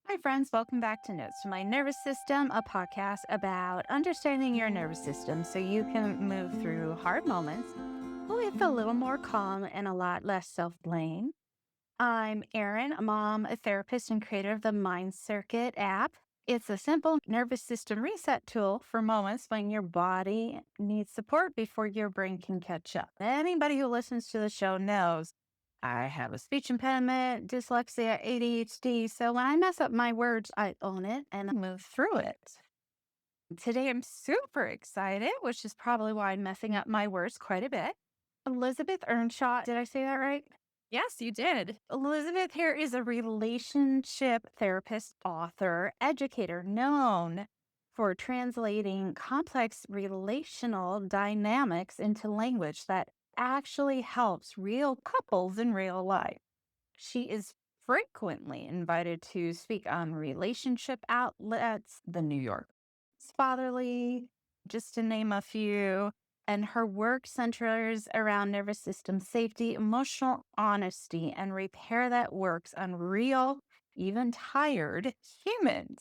Hi, friends. Welcome back to Notes to My Nervous System, a podcast about understanding your nervous system so you can move through hard moments with a little more calm and a lot less self-blame. I'm Erin, a mom, a therapist, and creator of the Mind Circuit app. It's a simple nervous system reset tool for moments when your body needs support before your brain can catch up. Anybody who listens to the show knows I have a speech impediment, dyslexia, ADHD. So when I mess up my words, I own it and I move through it. Today, I'm super excited, which is probably why I'm messing up my words quite a bit. Elizabeth Earnshaw, did I say that right? Yes, you did. Elizabeth here is a relationship therapist, author, educator known for translating complex relational dynamics into language that actually helps real couples in real life. She is frequently invited to speak on relationship outlets, The New York Fatherly, just to name a few. And her work centers around nervous system safety, emotional honesty, and repair that works on real, even tired humans.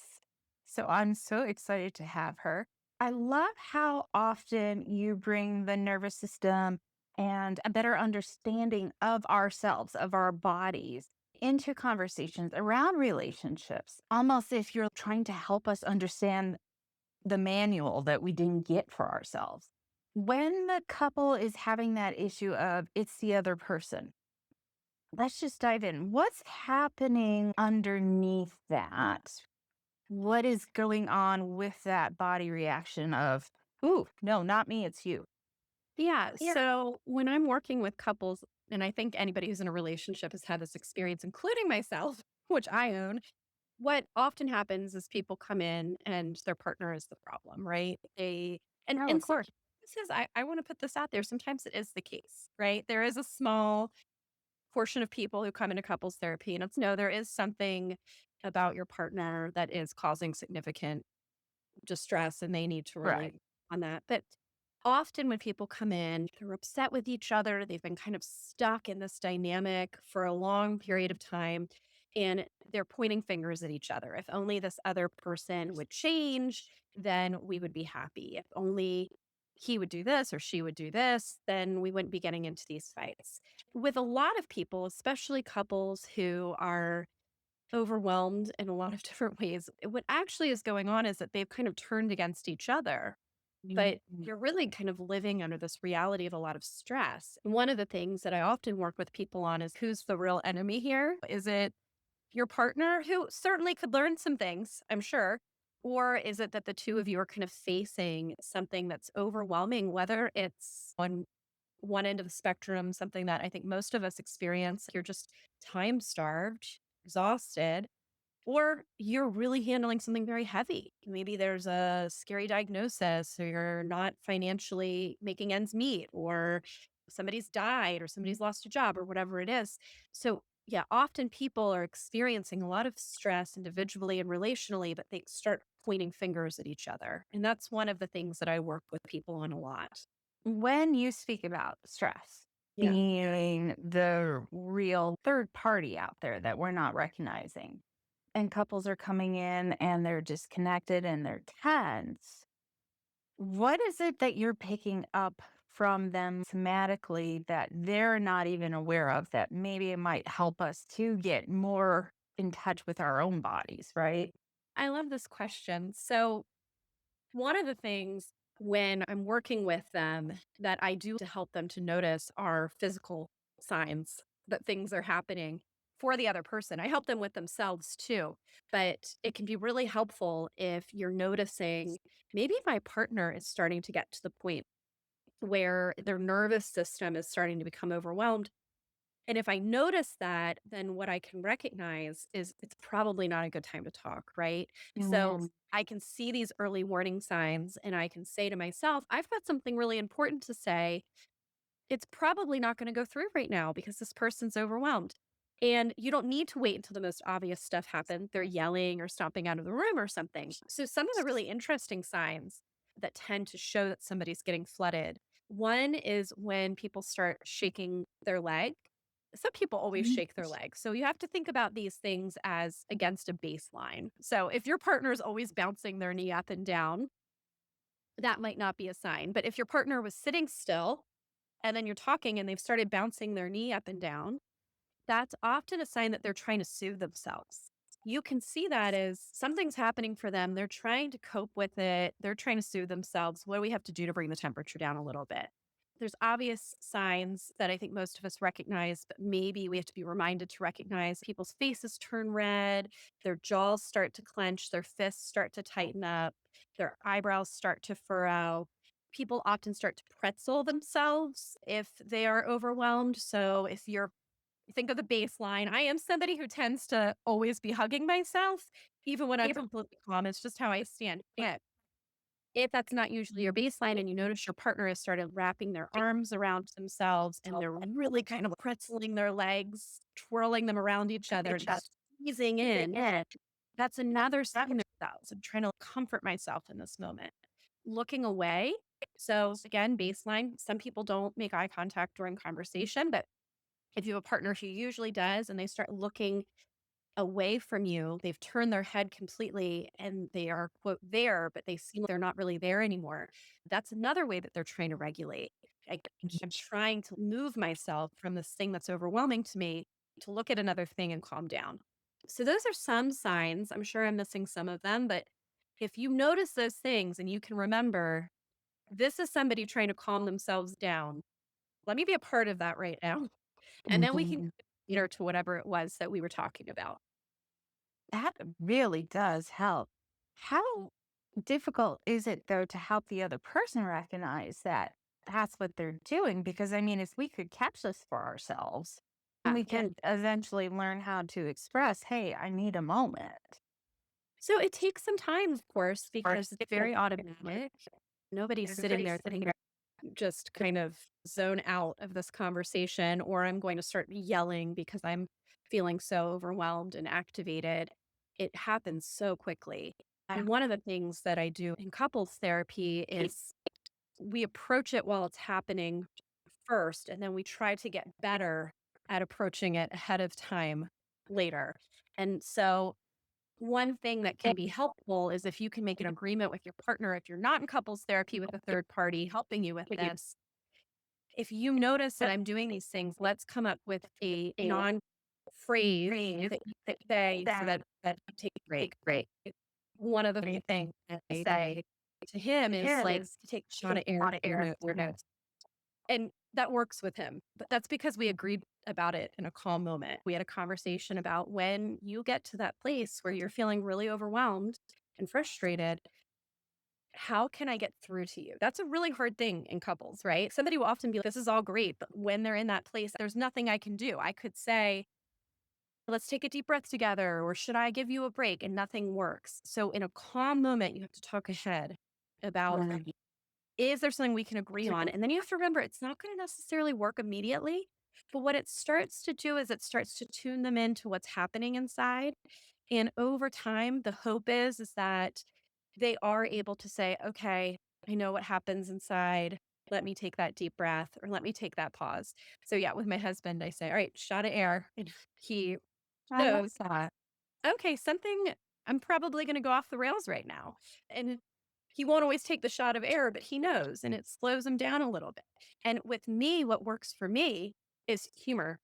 So I'm so excited to have her. I love how often you bring the nervous system and a better understanding of ourselves, of our bodies, into conversations around relationships, almost if you're trying to help us understand the manual that we didn't get for ourselves. When the couple is having that issue of it's the other person, let's just dive in. What's happening underneath that? What is going on with that body reaction of, ooh, no, not me, it's you? Yeah. Yeah. So when I'm working with couples, and I think anybody who's in a relationship has had this experience, including myself, which I own, what often happens is people come in and their partner is the problem, right? No, of And course. sometimes this is I want to put this out there. Sometimes it is the case, right? There is a small portion of people who come into couples therapy, and it's no, there is something about your partner that is causing significant distress and they need to really Right. on that. But often when people come in, they're upset with each other. They've been kind of stuck in this dynamic for a long period of time and they're pointing fingers at each other. If only this other person would change, then we would be happy. If only he would do this or she would do this, then we wouldn't be getting into these fights. With a lot of people, especially couples who are overwhelmed in a lot of different ways. What actually is going on is that they've kind of turned against each other, but Mhm. you're really kind of living under this reality of a lot of stress. And one of the things that I often work with people on is who's the real enemy here? Is it your partner who certainly could learn some things, I'm sure? Or is it that the two of you are kind of facing something that's overwhelming, whether it's on one end of the spectrum, something that I think most of us experience, you're just time starved, exhausted, or you're really handling something very heavy. Maybe there's a scary diagnosis, or you're not financially making ends meet, or somebody's died, or somebody's lost a job, or whatever it is. So, yeah, often people are experiencing a lot of stress individually and relationally, but they start pointing fingers at each other. And that's one of the things that I work with people on a lot. When you speak about stress Yeah. being the real third party out there that we're not recognizing, and couples are coming in and they're disconnected and they're tense, what is it that you're picking up from them somatically that they're not even aware of that maybe it might help us to get more in touch with our own bodies, right? I love this question. So, one of the things when I'm working with them that I do to help them to notice are physical signs that things are happening for the other person. I help them with themselves too, but it can be really helpful if you're noticing maybe my partner is starting to get to the point where their nervous system is starting to become overwhelmed. And if I notice that, then what I can recognize is it's probably not a good time to talk, right? So Mhm. I can see these early warning signs and I can say to myself, I've got something really important to say. It's probably not going to go through right now because this person's overwhelmed. And you don't need to wait until the most obvious stuff happens. They're yelling or stomping out of the room or something. So, some of the really interesting signs that tend to show that somebody's getting flooded. One is when people start shaking their leg Some people always Mhm. shake their legs. So you have to think about these things as against a baseline. So if your partner is always bouncing their knee up and down, that might not be a sign. But if your partner was sitting still and then you're talking and they've started bouncing their knee up and down, that's often a sign that they're trying to soothe themselves. You can see that as something's happening for them. They're trying to cope with it. They're trying to soothe themselves. What do we have to do to bring the temperature down a little bit? There's obvious signs that I think most of us recognize, but maybe we have to be reminded to recognize. People's faces turn red, their jaws start to clench, their fists start to tighten up, their eyebrows start to furrow. People often start to pretzel themselves if they are overwhelmed. So if you're think of the baseline. I am somebody who tends to always be hugging myself, even when I'm completely calm. It's just how I stand. But if that's not usually your baseline and you notice your partner has started wrapping their arms around themselves and they're really kind of pretzeling their legs, twirling them around each other, and squeezing in, that's another sign that I'm trying to comfort myself in this moment. Looking away. So again, baseline. Some people don't make eye contact during conversation, but if you have a partner who usually does and they start looking away from you, they've turned their head completely and they are, quote, there, but they seem like they're not really there anymore. That's another way that they're trying to regulate. I'm trying to move myself from this thing that's overwhelming to me to look at another thing and calm down. So, those are some signs. I'm sure I'm missing some of them, but if you notice those things and you can remember, this is somebody trying to calm themselves down. Let me be a part of that right now. And then we can Mhm. cater to whatever it was that we were talking about. That really does help. How difficult is it, though, to help the other person recognize that that's what they're doing? Because, I mean, if we could catch this for ourselves, Yeah. we can eventually learn how to express, hey, I need a moment. So it takes some time, of course, because it's very automatic. Nobody's sitting there thinking, just kind of zone out of this conversation, or I'm going to start yelling because I'm feeling so overwhelmed and activated. It happens so quickly. And one of the things that I do in couples therapy is we approach it while it's happening first, and then we try to get better at approaching it ahead of time later. And so, one thing that can be helpful is if you can make an agreement with your partner, if you're not in couples therapy with a third party helping you with this, if you notice that I'm doing these things, let's come up with a non phrase that you say so that you take a break. One of the things that I say to him is like, take a shot of air, your nose. And that works with him. But that's because we agreed about it in a calm moment. We had a conversation about when you get to that place where you're feeling really overwhelmed and frustrated, how can I get through to you? That's a really hard thing in couples, right? Somebody will often be like, this is all great. But when they're in that place, there's nothing I can do. I could say, let's take a deep breath together, or should I give you a break? And nothing works. So in a calm moment, you have to talk ahead about, is there something we can agree on? And then you have to remember it's not going to necessarily work immediately. But what it starts to do is it starts to tune them into what's happening inside. And over time, the hope is that they are able to say, okay, I know what happens inside. Let me take that deep breath, or let me take that pause. So yeah, with my husband, I say, all right, shot of air. And he I love knows, that. okay, something, I'm probably going to go off the rails right now. And he won't always take the shot of air, but he knows, and it slows him down a little bit. And with me, what works for me is humor.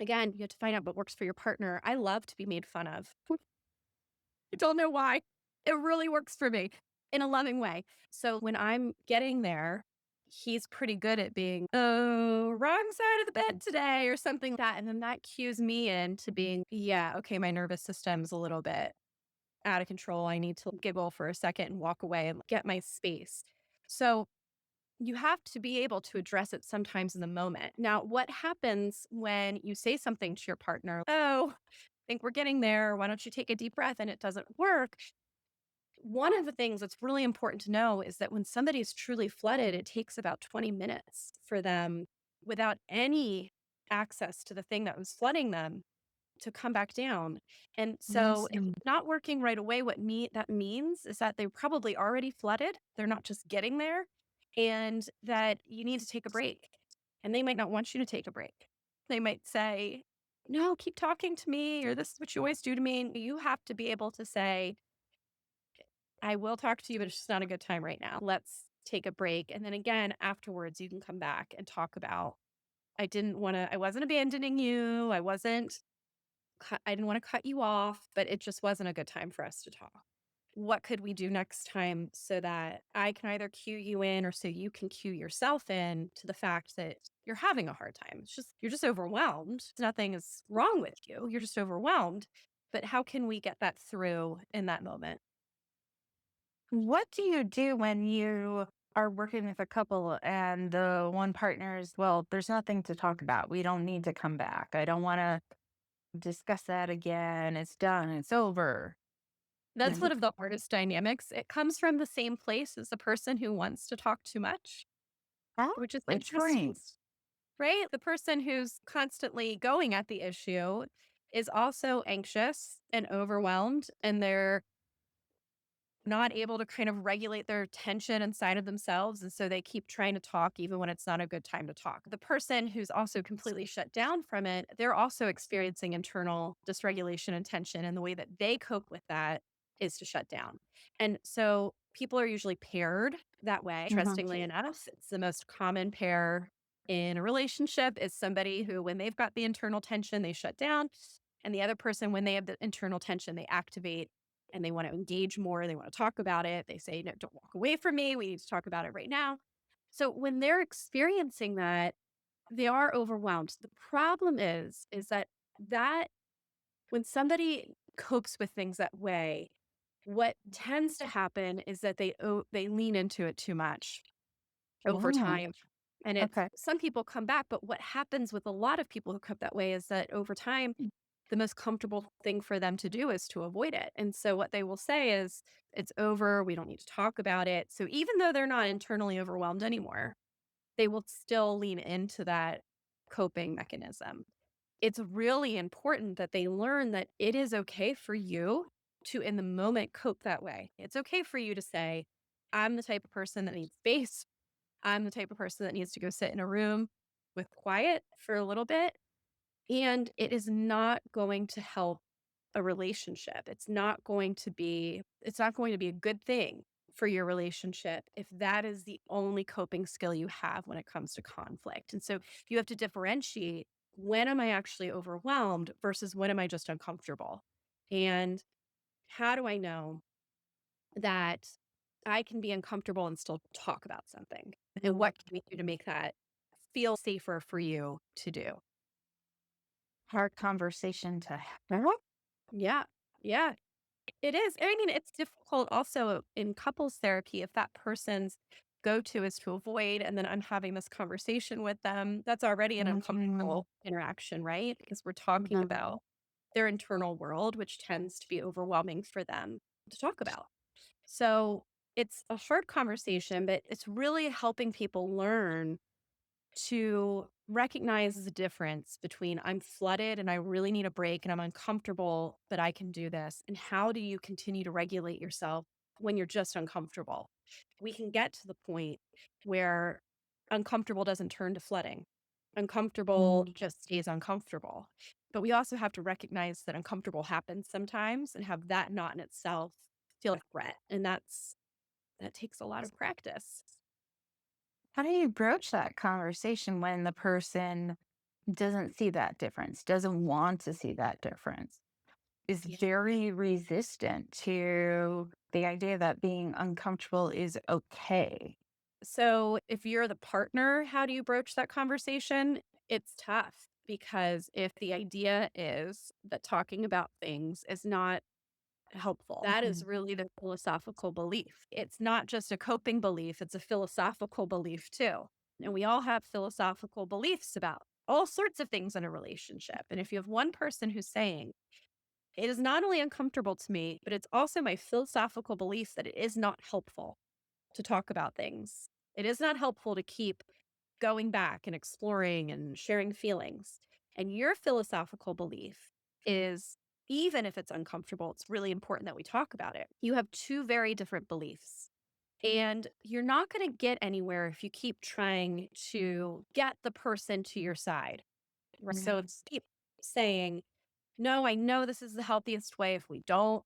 Again, you have to find out what works for your partner. I love to be made fun of. I don't know why. It really works for me in a loving way. So when I'm getting there, he's pretty good at being, oh, wrong side of the bed today, or something like that. And then that cues me into being, yeah, okay, my nervous system's a little bit out of control. I need to giggle for a second and walk away and get my space. So you have to be able to address it sometimes in the moment. Now, what happens when you say something to your partner? Oh, I think we're getting there. Why don't you take a deep breath? And it doesn't work. One of the things that's really important to know is that when somebody is truly flooded, it takes about 20 minutes for them without any access to the thing that was flooding them to come back down. And so if Awesome. it's not working right away, that means is that they're probably already flooded. They're not just getting there, and that you need to take a break. And they might not want you to take a break. They might say, no, keep talking to me, or this is what you always do to me. And you have to be able to say, I will talk to you, but it's just not a good time right now. Let's take a break. And then again, afterwards, you can come back and talk about, I wasn't abandoning you. I didn't want to cut you off, but it just wasn't a good time for us to talk. What could we do next time so that I can either cue you in or so you can cue yourself in to the fact that you're having a hard time? You're just overwhelmed. Nothing is wrong with you. You're just overwhelmed. But how can we get that through in that moment? What do you do when you are working with a couple and the one partner is, well, there's nothing to talk about. We don't need to come back. I don't want to discuss that again. It's done. It's over. That's Mhm. one of the hardest dynamics. It comes from the same place as the person who wants to talk too much, Oh, which is interesting, explain. right? The person who's constantly going at the issue is also anxious and overwhelmed, and they're not able to kind of regulate their tension inside of themselves. And so they keep trying to talk even when it's not a good time to talk. The person who's also completely shut down from it, they're also experiencing internal dysregulation and tension. And the way that they cope with that is to shut down. And so people are usually paired that way. Mhm. Interestingly enough, it's the most common pair in a relationship is somebody who, when they've got the internal tension, they shut down. And the other person, when they have the internal tension, they activate and they want to engage more. They want to talk about it. They say, no, don't walk away from me. We need to talk about it right now. So when they're experiencing that, they are overwhelmed. The problem is that when somebody copes with things that way, what tends to happen is that they lean into it too much over Mm, time. And okay. some people come back, but what happens with a lot of people who cope that way is that over time, the most comfortable thing for them to do is to avoid it. And so what they will say is, it's over. We don't need to talk about it. So even though they're not internally overwhelmed anymore, they will still lean into that coping mechanism. It's really important that they learn that it is okay for you to, in the moment, cope that way. It's okay for you to say, I'm the type of person that needs space. I'm the type of person that needs to go sit in a room with quiet for a little bit. And it is not going to help a relationship. It's not going to be a good thing for your relationship if that is the only coping skill you have when it comes to conflict. And so you have to differentiate, when am I actually overwhelmed versus when am I just uncomfortable? And how do I know that I can be uncomfortable and still talk about something? And what can we do to make that feel safer for you to do? Hard conversation to have. Yeah. Yeah. It is. I mean, it's difficult also in couples therapy if that person's go to is to avoid, and then I'm having this conversation with them. That's already an Mhm. uncomfortable interaction, right? Because we're talking Mhm. about their internal world, which tends to be overwhelming for them to talk about. So it's a hard conversation, but it's really helping people learn to recognize the difference between, I'm flooded and I really need a break and I'm uncomfortable, but I can do this. And how do you continue to regulate yourself when you're just uncomfortable? We can get to the point where uncomfortable doesn't turn to flooding. Uncomfortable Mm. just stays uncomfortable. But we also have to recognize that uncomfortable happens sometimes and have that not in itself feel like threat. And that takes a lot of practice. How do you broach that conversation when the person doesn't see that difference, doesn't want to see that difference, is very resistant to the idea that being uncomfortable is okay? So, if you're the partner, how do you broach that conversation? It's tough because if the idea is that talking about things is not helpful, that is Mhm. really the philosophical belief. It's not just a coping belief, it's a philosophical belief too. And we all have philosophical beliefs about all sorts of things in a relationship. And if you have one person who's saying, it is not only uncomfortable to me, but it's also my philosophical belief that it is not helpful to talk about things. It is not helpful to keep going back and exploring and sharing feelings. And your philosophical belief is, even if it's uncomfortable, it's really important that we talk about it. You have two very different beliefs. And you're not going to get anywhere if you keep trying to get the person to your side. Right. So it's keep saying, no, I know this is the healthiest way. If we don't,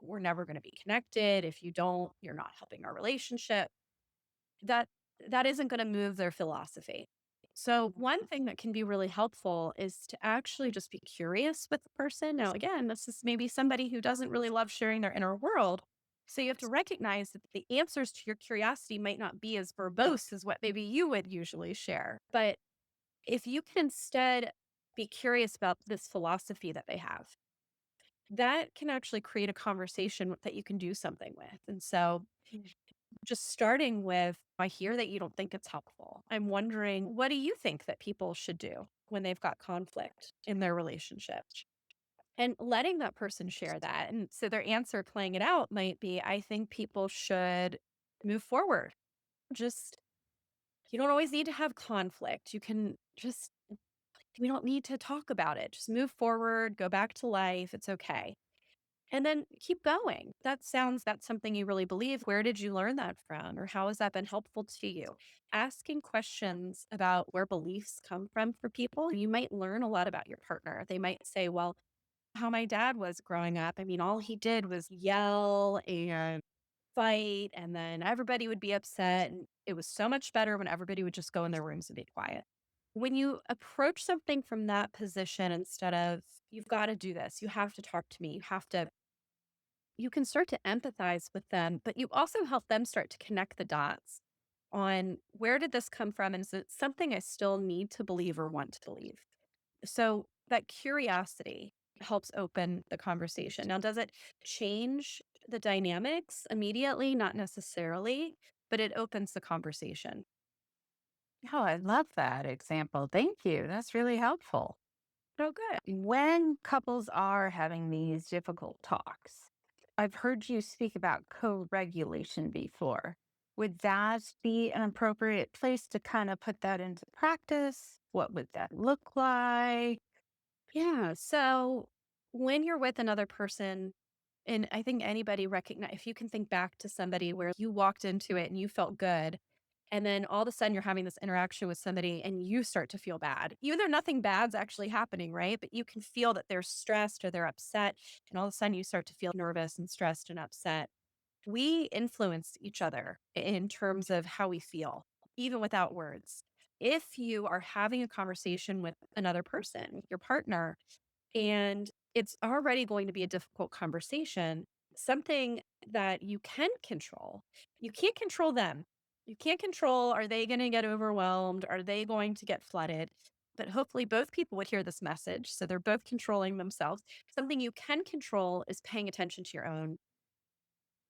we're never going to be connected. If you don't, you're not helping our relationship. That that isn't going to move their philosophy. So one thing that can be really helpful is to actually just be curious with the person. Now, again, this is maybe somebody who doesn't really love sharing their inner world. So you have to recognize that the answers to your curiosity might not be as verbose as what maybe you would usually share. But if you can instead be curious about this philosophy that they have, that can actually create a conversation that you can do something with. And so just starting with, I hear that you don't think it's helpful. I'm wondering, what do you think that people should do when they've got conflict in their relationship? And letting that person share that. And so their answer playing it out might be, I think people should move forward. Just, you don't always need to have conflict. You can just, we don't need to talk about it. Just move forward, go back to life. It's okay. And then keep going. That's something you really believe. Where did you learn that from? Or how has that been helpful to you? Asking questions about where beliefs come from for people, you might learn a lot about your partner. They might say, well, how my dad was growing up. I mean, all he did was yell and fight, and then everybody would be upset. And it was so much better when everybody would just go in their rooms and be quiet. When you approach something from that position instead of, you've got to do this, you have to talk to me, you can start to empathize with them, but you also help them start to connect the dots on, where did this come from? And is it something I still need to believe or want to believe? So that curiosity helps open the conversation. Now, does it change the dynamics immediately? Not necessarily, but it opens the conversation. Oh, I love that example. Thank you. That's really helpful. Oh, good. When couples are having these difficult talks, I've heard you speak about co regulation before. Would that be an appropriate place to kind of put that into practice? What would that look like? Yeah. So when you're with another person, and I think anybody recognize, if you can think back to somebody where you walked into it and you felt good, and then all of a sudden you're having this interaction with somebody and you start to feel bad, even though nothing bad's actually happening, right? But you can feel that they're stressed or they're upset. And all of a sudden you start to feel nervous and stressed and upset. We influence each other in terms of how we feel, even without words. If you are having a conversation with another person, with your partner, and it's already going to be a difficult conversation, something that you can control. You can't control them. You can't control, are they going to get overwhelmed? Are they going to get flooded? But hopefully, both people would hear this message. So they're both controlling themselves. Something you can control is paying attention to your own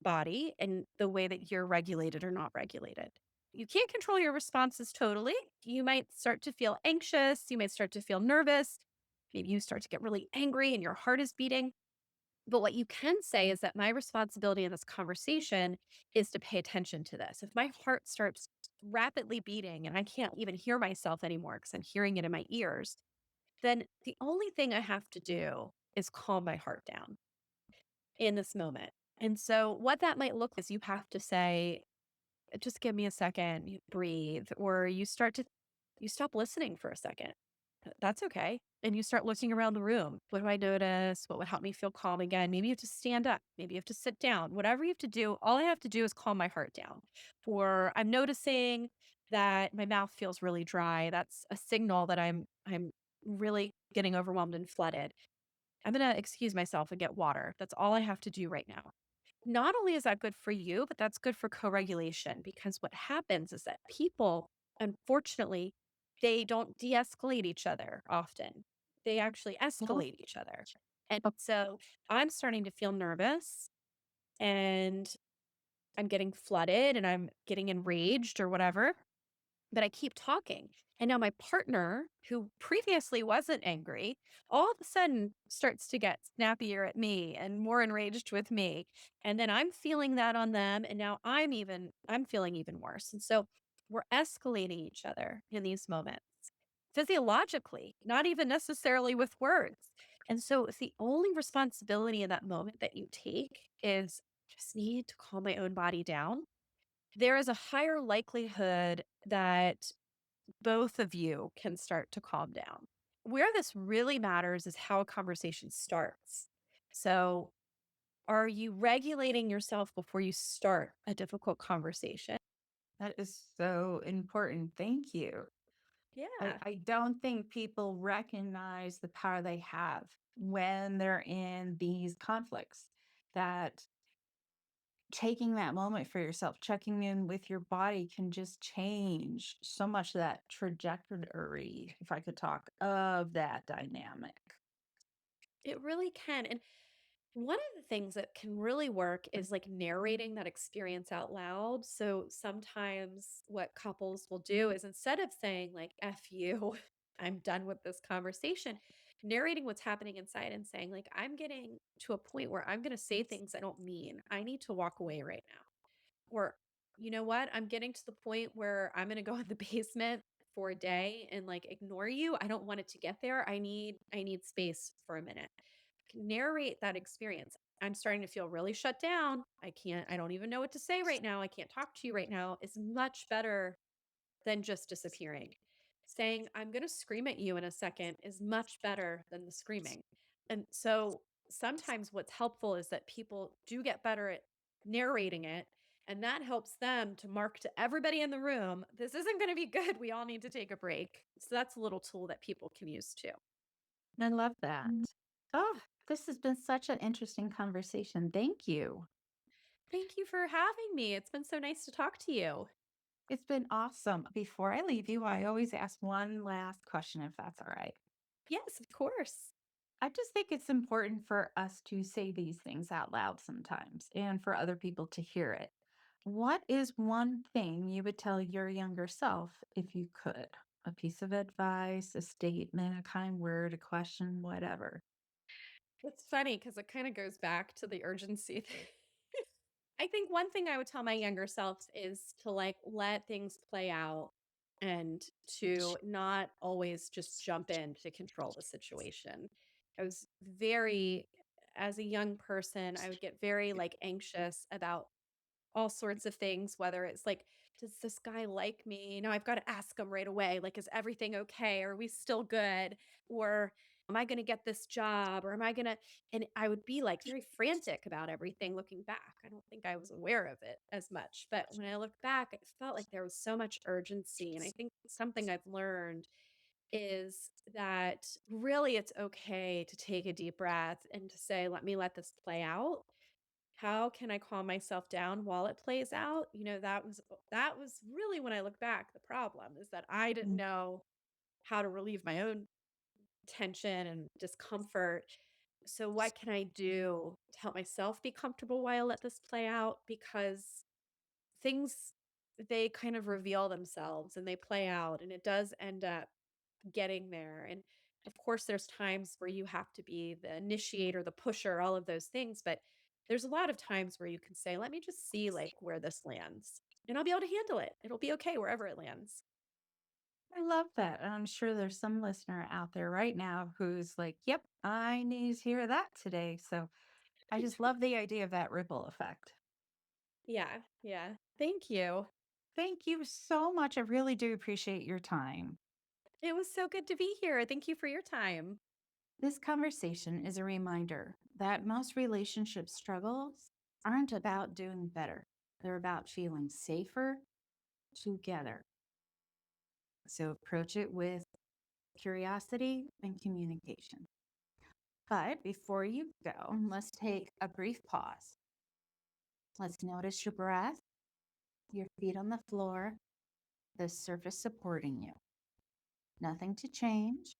body and the way that you're regulated or not regulated. You can't control your responses totally. You might start to feel anxious. You might start to feel nervous. Maybe you start to get really angry and your heart is beating. But what you can say is that my responsibility in this conversation is to pay attention to this. If my heart starts rapidly beating and I can't even hear myself anymore because I'm hearing it in my ears, then the only thing I have to do is calm my heart down in this moment. And so, what that might look is, you have to say, just give me a second, you breathe, or you stop listening for a second. That's okay. And you start looking around the room. What do I notice? What would help me feel calm again? Maybe you have to stand up. Maybe you have to sit down. Whatever you have to do, all I have to do is calm my heart down. Or I'm noticing that my mouth feels really dry. That's a signal that I'm really getting overwhelmed and flooded. I'm going to excuse myself and get water. That's all I have to do right now. Not only is that good for you, but that's good for co-regulation, because what happens is that people, unfortunately, they don't de-escalate each other often. They actually escalate each other. And so I'm starting to feel nervous and I'm getting flooded and I'm getting enraged or whatever, but I keep talking. And now my partner, who previously wasn't angry, all of a sudden starts to get snappier at me and more enraged with me. And then I'm feeling that on them. And now I'm feeling even worse. And so we're escalating each other in these moments physiologically, not even necessarily with words. And so it's the only responsibility in that moment that you take is, just need to calm my own body down. There is a higher likelihood that both of you can start to calm down. Where this really matters is how a conversation starts. So, are you regulating yourself before you start a difficult conversation? That is so important. Thank you. I, Yeah. I don't think people recognize the power they have when they're in these conflicts. That taking that moment for yourself, checking in with your body can just change so much of that trajectory, if I could talk, of that dynamic. It really can. And one of the things that can really work is like narrating that experience out loud. So sometimes what couples will do is instead of saying, like, F you, I'm done with this conversation, narrating what's happening inside and saying, like, I'm getting to a point where I'm going to say things I don't mean. I need to walk away right now. Or, you know what? I'm getting to the point where I'm going to go in the basement for a day and like ignore you. I don't want it to get there. I need space for a minute. Narrate that experience. I'm starting to feel really shut down. I don't even know what to say right now. I can't talk to you right now is much better than just disappearing. Saying, I'm going to scream at you in a second is much better than the screaming. And so sometimes what's helpful is that people do get better at narrating it. And that helps them to mark to everybody in the room, this isn't going to be good. We all need to take a break. So that's a little tool that people can use too. I love that. Oh, this has been such an interesting conversation. Thank you. Thank you for having me. It's been so nice to talk to you. It's been awesome. Before I leave you, I always ask one last question, if that's all right. Yes, of course. I just think it's important for us to say these things out loud sometimes and for other people to hear it. What is one thing you would tell your younger self if you could? A piece of advice, a statement, a kind word, a question, whatever. It's funny because it kind of goes back to the urgency thing. I think one thing I would tell my younger self is to like let things play out and to not always just jump in to control the situation. I was very, as a young person, I would get very like anxious about all sorts of things, whether it's like, does this guy like me? Now I've got to ask him right away, like, is everything okay? Are we still good? Or am I going to get this job? Or am I going to? And I would be like very frantic about everything looking back. I don't think I was aware of it as much. But when I look back, it felt like there was so much urgency. And I think something I've learned is that really it's okay to take a deep breath and to say, let me let this play out. How can I calm myself down while it plays out? That was really when I look back, the problem is that I didn't Mm. know how to relieve my own tension and discomfort. So what can I do to help myself be comfortable while I let this play out? Because things they kind of reveal themselves and they play out and it does end up getting there. And of course, there's times where you have to be the initiator, the pusher, all of those things. But there's a lot of times where you can say, let me just see like where this lands and I'll be able to handle it. It'll be okay wherever it lands. I love that. And I'm sure there's some listener out there right now who's like, yep, I need to hear that today. So I just love the idea of that ripple effect. Yeah. Yeah. Thank you. Thank you so much. I really do appreciate your time. It was so good to be here. Thank you for your time. This conversation is a reminder that most relationship struggles aren't about doing better, they're about feeling safer together. So approach it with curiosity and communication. But before you go, let's take a brief pause. Let's notice your breath, your feet on the floor, the surface supporting you. Nothing to change,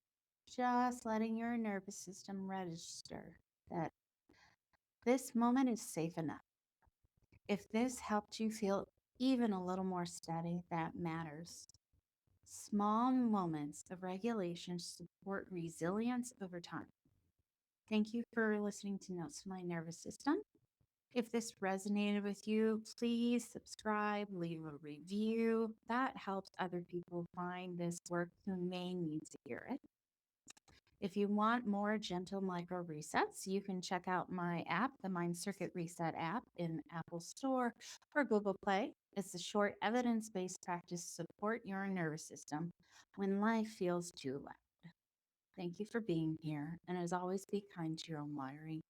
just letting your nervous system register that this moment is safe enough. If this helped you feel even a little more steady, that matters. Small moments of regulation support resilience over time. Thank you for listening to Notes to My Nervous System. If this resonated with you, please subscribe, leave a review. That helps other people find this work who may need to hear it. If you want more gentle micro resets, you can check out my app, the Mind Circuit Reset app, in Apple Store or Google Play. It's a short, evidence based practice to support your nervous system when life feels too loud. Thank you for being here. And as always, be kind to your own wiring.